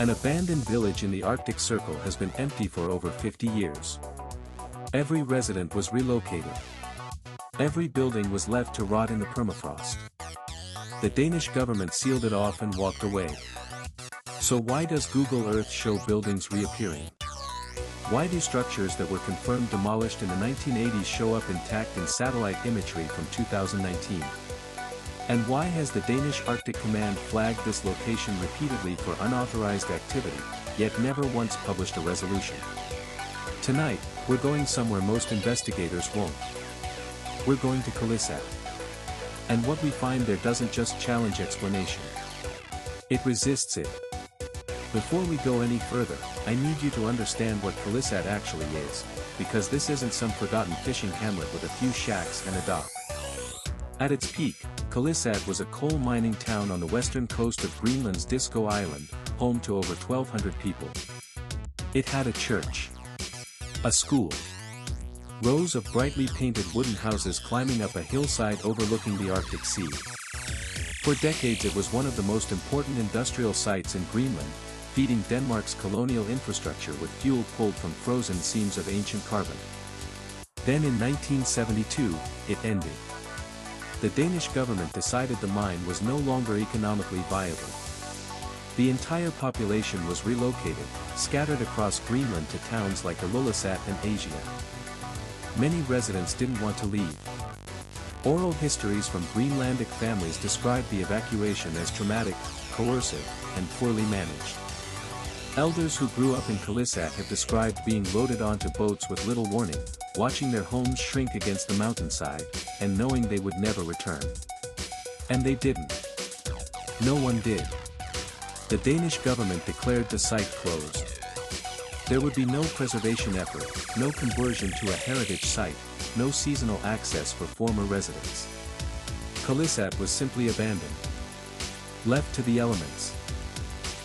An abandoned village in the Arctic Circle has been empty for over 50 years. Every resident was relocated. Every building was left to rot in the permafrost. The Danish government sealed it off and walked away. So why does Google Earth show buildings reappearing? Why do structures that were confirmed demolished in the 1980s show up intact in satellite imagery from 2019? And why has the Danish Arctic Command flagged this location repeatedly for unauthorized activity, yet never once published a resolution? Tonight, we're going somewhere most investigators won't. We're going to Qullissat. And what we find there doesn't just challenge explanation. It resists it. Before we go any further, I need you to understand what Qullissat actually is, because this isn't some forgotten fishing hamlet with a few shacks and a dock. At its peak, Qullissat was a coal mining town on the western coast of Greenland's Disco Island, home to over 1,200 people. It had a church, a school, rows of brightly painted wooden houses climbing up a hillside overlooking the Arctic Sea. For decades it was one of the most important industrial sites in Greenland, feeding Denmark's colonial infrastructure with fuel pulled from frozen seams of ancient carbon. Then in 1972, it ended. The Danish government decided the mine was no longer economically viable. The entire population was relocated, scattered across Greenland to towns like Qullissat and Asia. Many residents didn't want to leave. Oral histories from Greenlandic families described the evacuation as traumatic, coercive, and poorly managed. Elders who grew up in Qullissat have described being loaded onto boats with little warning, watching their homes shrink against the mountainside, and knowing they would never return. And they didn't. No one did. The Danish government declared the site closed. There would be no preservation effort, no conversion to a heritage site, no seasonal access for former residents. Qullissat was simply abandoned. Left to the elements.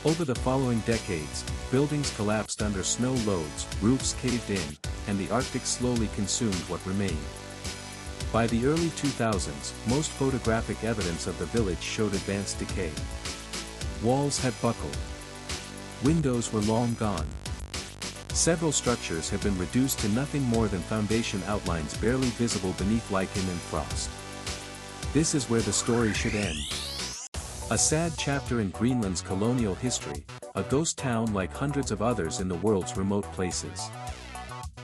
Over the following decades, buildings collapsed under snow loads, roofs caved in, and the Arctic slowly consumed what remained. By the early 2000s, most photographic evidence of the village showed advanced decay. Walls had buckled. Windows were long gone. Several structures have been reduced to nothing more than foundation outlines barely visible beneath lichen and frost. This is where the story should end. A sad chapter in Greenland's colonial history, a ghost town like hundreds of others in the world's remote places.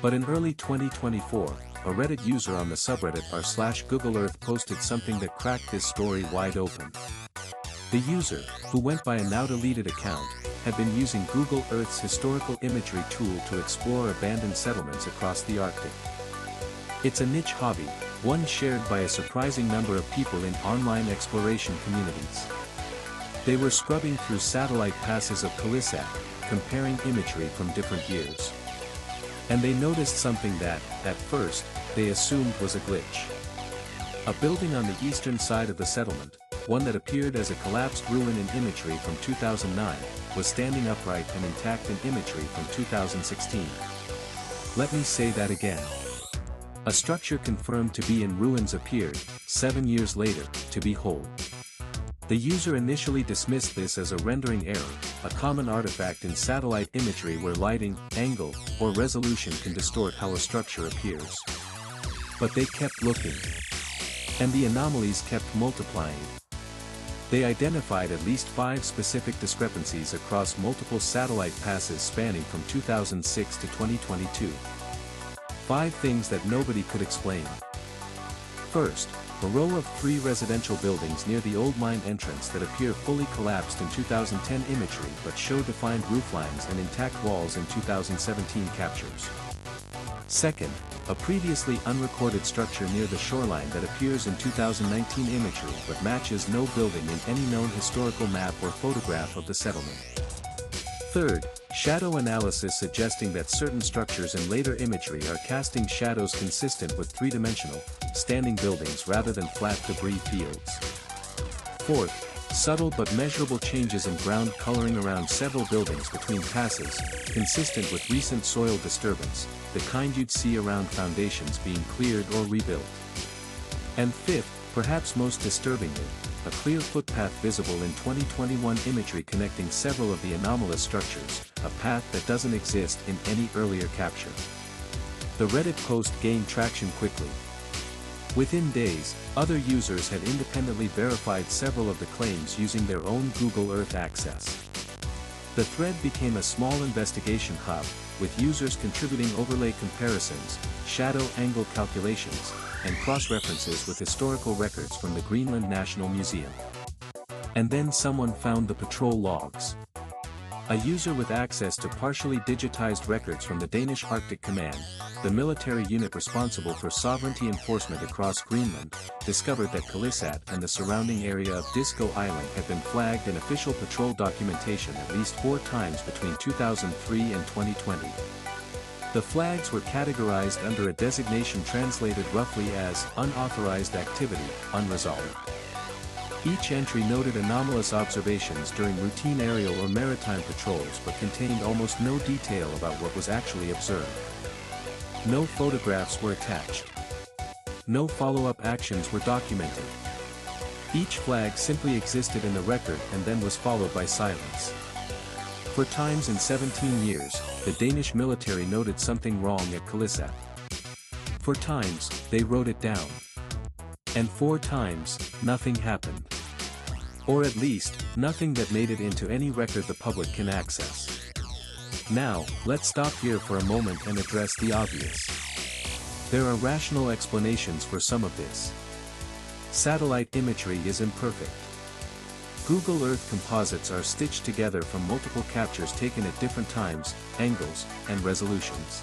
But in early 2024, a Reddit user on the subreddit r/GoogleEarth posted something that cracked this story wide open. The user, who went by a now-deleted account, had been using Google Earth's historical imagery tool to explore abandoned settlements across the Arctic. It's a niche hobby, one shared by a surprising number of people in online exploration communities. They were scrubbing through satellite passes of Qullissat, comparing imagery from different years. And they noticed something that, at first, they assumed was a glitch. A building on the eastern side of the settlement, one that appeared as a collapsed ruin in imagery from 2009, was standing upright and intact in imagery from 2016. Let me say that again. A structure confirmed to be in ruins appeared, 7 years later, to be whole. The user initially dismissed this as a rendering error, a common artifact in satellite imagery where lighting, angle, or resolution can distort how a structure appears. But they kept looking. And the anomalies kept multiplying. They identified at least 5 specific discrepancies across multiple satellite passes spanning from 2006 to 2022. 5 things that nobody could explain. First, a row of 3 residential buildings near the old mine entrance that appear fully collapsed in 2010 imagery but show defined rooflines and intact walls in 2017 captures. Second, a previously unrecorded structure near the shoreline that appears in 2019 imagery but matches no building in any known historical map or photograph of the settlement. Third, shadow analysis suggesting that certain structures in later imagery are casting shadows consistent with 3-dimensional, standing buildings rather than flat debris fields. Fourth, subtle but measurable changes in ground coloring around several buildings between passes, consistent with recent soil disturbance, the kind you'd see around foundations being cleared or rebuilt. And fifth, Perhaps most disturbingly, a clear footpath visible in 2021 imagery connecting several of the anomalous structures, a path that doesn't exist in any earlier capture. The Reddit post gained traction quickly. Within days, other users had independently verified several of the claims using their own Google Earth access. The thread became a small investigation hub, with users contributing overlay comparisons, shadow angle calculations, and cross-references with historical records from the Greenland National Museum. And then someone found the patrol logs. A user with access to partially digitized records from the Danish Arctic Command, the military unit responsible for sovereignty enforcement across Greenland, discovered that Qullissat and the surrounding area of Disco Island had been flagged in official patrol documentation at least 4 times between 2003 and 2020. The flags were categorized under a designation translated roughly as unauthorized activity, unresolved. Each entry noted anomalous observations during routine aerial or maritime patrols but contained almost no detail about what was actually observed. No photographs were attached. No follow-up actions were documented. Each flag simply existed in the record and then was followed by silence. For times in 17 years, the Danish military noted something wrong at Qullissat. For times, they wrote it down. And 4 times, nothing happened. Or at least, nothing that made it into any record the public can access. Now, let's stop here for a moment and address the obvious. There are rational explanations for some of this. Satellite imagery is imperfect. Google Earth composites are stitched together from multiple captures taken at different times, angles, and resolutions.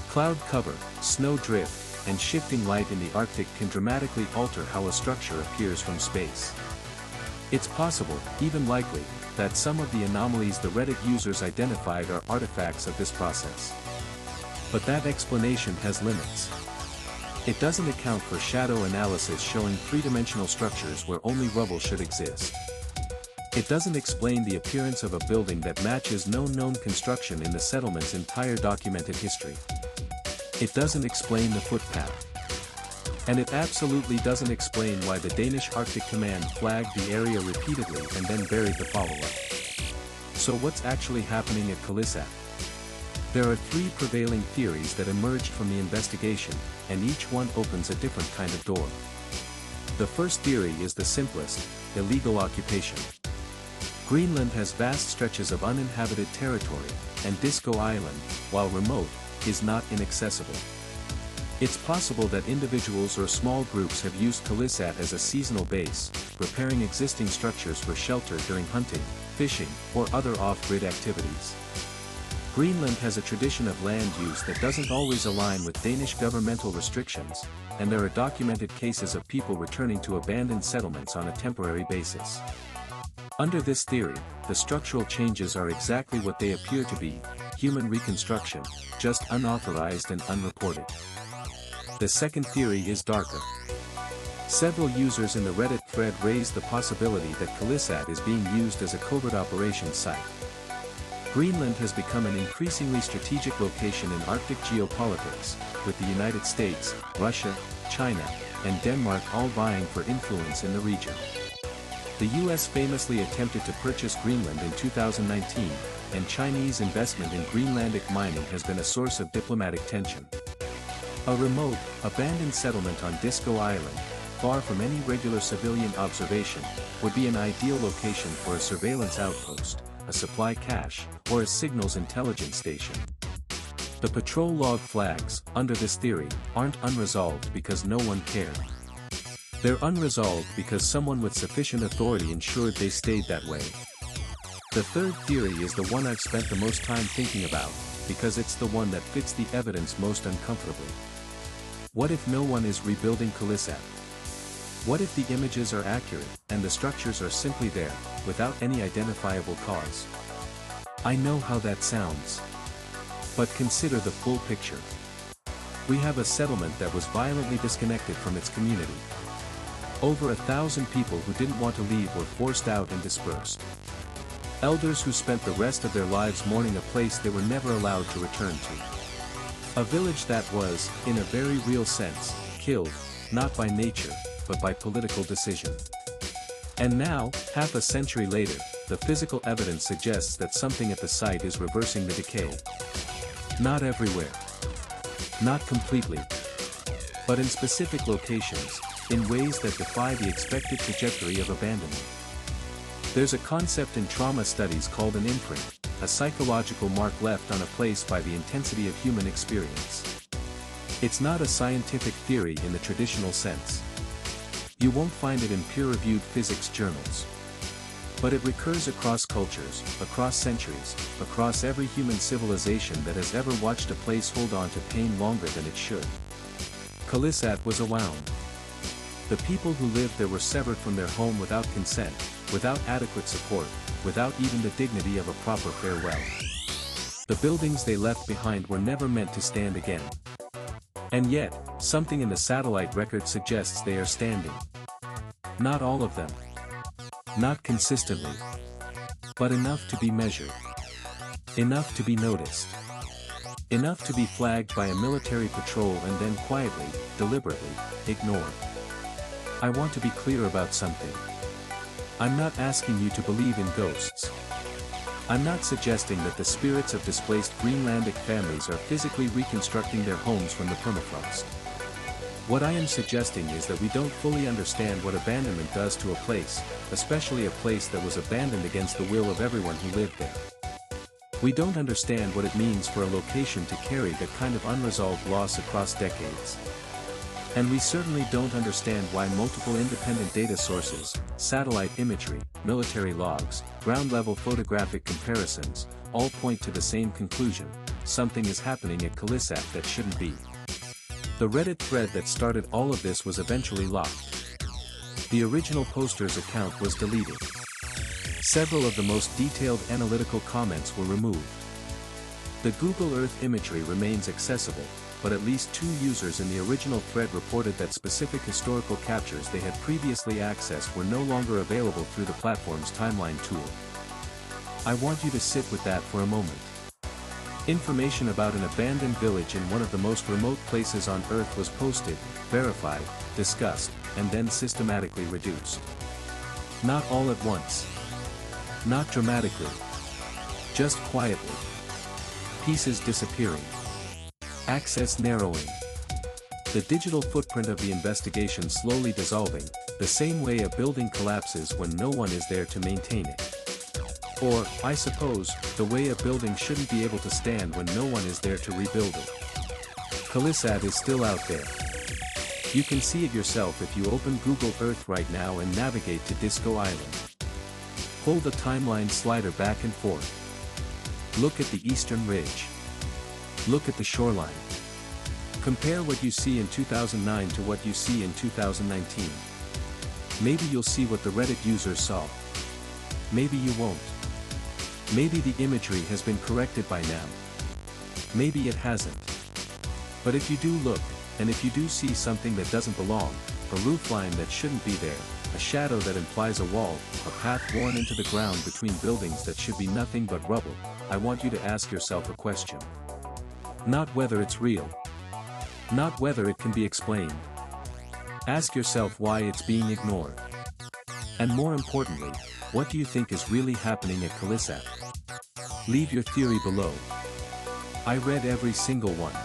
Cloud cover, snow drift, and shifting light in the Arctic can dramatically alter how a structure appears from space. It's possible, even likely, that some of the anomalies the Reddit users identified are artifacts of this process. But that explanation has limits. It doesn't account for shadow analysis showing 3-dimensional structures where only rubble should exist. It doesn't explain the appearance of a building that matches no known construction in the settlement's entire documented history. It doesn't explain the footpath. And it absolutely doesn't explain why the Danish Arctic Command flagged the area repeatedly and then buried the follow-up. So what's actually happening at Qullissat? There are 3 prevailing theories that emerged from the investigation, and each one opens a different kind of door. The first theory is the simplest: illegal occupation. Greenland has vast stretches of uninhabited territory, and Disco Island, while remote, is not inaccessible. It's possible that individuals or small groups have used Qullissat as a seasonal base, repairing existing structures for shelter during hunting, fishing, or other off-grid activities. Greenland has a tradition of land use that doesn't always align with Danish governmental restrictions, and there are documented cases of people returning to abandoned settlements on a temporary basis. Under this theory, the structural changes are exactly what they appear to be: human reconstruction, just unauthorized and unreported. The second theory is darker. Several users in the Reddit thread raised the possibility that Qullissat is being used as a covert operations site. Greenland has become an increasingly strategic location in Arctic geopolitics, with the United States, Russia, China, and Denmark all vying for influence in the region. The US famously attempted to purchase Greenland in 2019, and Chinese investment in Greenlandic mining has been a source of diplomatic tension. A remote, abandoned settlement on Disco Island, far from any regular civilian observation, would be an ideal location for a surveillance outpost, a supply cache, or a signals intelligence station. The patrol log flags, under this theory, aren't unresolved because no one cared. They're unresolved because someone with sufficient authority ensured they stayed that way. The third theory is the one I've spent the most time thinking about, because it's the one that fits the evidence most uncomfortably. What if no one is rebuilding Qullissat? What if the images are accurate, and the structures are simply there, without any identifiable cause? I know how that sounds. But consider the full picture. We have a settlement that was violently disconnected from its community. Over 1,000 people who didn't want to leave were forced out and dispersed. Elders who spent the rest of their lives mourning a place they were never allowed to return to. A village that was, in a very real sense, killed, not by nature, but by political decision. And now, half a century later, the physical evidence suggests that something at the site is reversing the decay. Not everywhere. Not completely. But in specific locations, in ways that defy the expected trajectory of abandonment. There's a concept in trauma studies called an imprint, a psychological mark left on a place by the intensity of human experience. It's not a scientific theory in the traditional sense. You won't find it in peer-reviewed physics journals. But it recurs across cultures, across centuries, across every human civilization that has ever watched a place hold on to pain longer than it should. Qullissat was awound. The people who lived there were severed from their home without consent, without adequate support, without even the dignity of a proper farewell. The buildings they left behind were never meant to stand again. And yet, something in the satellite record suggests they are standing. Not all of them. Not consistently. But enough to be measured. Enough to be noticed. Enough to be flagged by a military patrol and then quietly, deliberately, ignored. I want to be clear about something. I'm not asking you to believe in ghosts. I'm not suggesting that the spirits of displaced Greenlandic families are physically reconstructing their homes from the permafrost. What I am suggesting is that we don't fully understand what abandonment does to a place, especially a place that was abandoned against the will of everyone who lived there. We don't understand what it means for a location to carry that kind of unresolved loss across decades. And we certainly don't understand why multiple independent data sources, satellite imagery, military logs, ground-level photographic comparisons, all point to the same conclusion: something is happening at Qullissat that shouldn't be. The Reddit thread that started all of this was eventually locked. The original poster's account was deleted. Several of the most detailed analytical comments were removed. The Google Earth imagery remains accessible, but at least 2 users in the original thread reported that specific historical captures they had previously accessed were no longer available through the platform's timeline tool. I want you to sit with that for a moment. Information about an abandoned village in one of the most remote places on Earth was posted, verified, discussed, and then systematically reduced. Not all at once. Not dramatically. Just quietly. Pieces disappearing. Access narrowing. The digital footprint of the investigation slowly dissolving, the same way a building collapses when no one is there to maintain it. Or, I suppose, the way a building shouldn't be able to stand when no one is there to rebuild it. Qullissat is still out there. You can see it yourself if you open Google Earth right now and navigate to Disco Island. Hold the timeline slider back and forth. Look at the eastern ridge. Look at the shoreline. Compare what you see in 2009 to what you see in 2019. Maybe you'll see what the Reddit users saw. Maybe you won't. Maybe the imagery has been corrected by now. Maybe it hasn't. But if you do look, and if you do see something that doesn't belong, a roofline that shouldn't be there, a shadow that implies a wall, a path worn into the ground between buildings that should be nothing but rubble, I want you to ask yourself a question. Not whether it's real. Not whether it can be explained. Ask yourself why it's being ignored. And more importantly, what do you think is really happening at Qullissat? Leave your theory below. I read every single one.